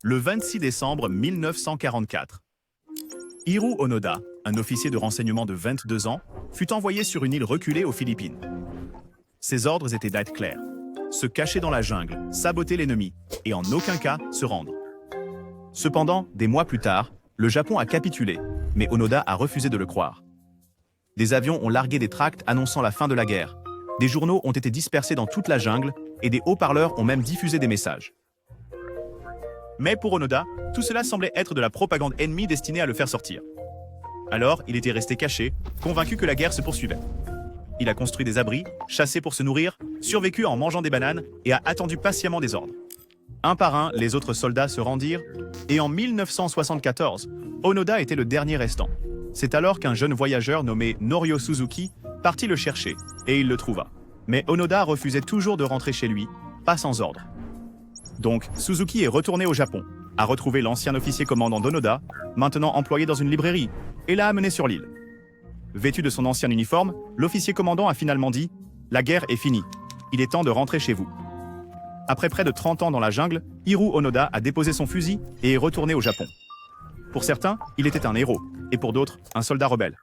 Le 26 décembre 1944. Hiroo Onoda, un officier de renseignement de 22 ans, fut envoyé sur une île reculée aux Philippines. Ses ordres étaient d'être clairs: se cacher dans la jungle, saboter l'ennemi et en aucun cas se rendre. Cependant, des mois plus tard, le Japon a capitulé, mais Onoda a refusé de le croire. Des avions ont largué des tracts annonçant la fin de la guerre. Des journaux ont été dispersés dans toute la jungle et des haut-parleurs ont même diffusé des messages. Mais pour Onoda, tout cela semblait être de la propagande ennemie destinée à le faire sortir. Alors, il était resté caché, convaincu que la guerre se poursuivait. Il a construit des abris, chassé pour se nourrir, survécu en mangeant des bananes et a attendu patiemment des ordres. Un par un, les autres soldats se rendirent et en 1974, Onoda était le dernier restant. C'est alors qu'un jeune voyageur nommé Norio Suzuki partit le chercher et il le trouva. Mais Onoda refusait toujours de rentrer chez lui, pas sans ordre. Donc, Suzuki est retourné au Japon, a retrouvé l'ancien officier commandant d'Onoda, maintenant employé dans une librairie, et l'a amené sur l'île. Vêtu de son ancien uniforme, l'officier commandant a finalement dit « La guerre est finie. Il est temps de rentrer chez vous. » Après près de 30 ans dans la jungle, Hiroo Onoda a déposé son fusil et est retourné au Japon. Pour certains, il était un héros, et pour d'autres, un soldat rebelle.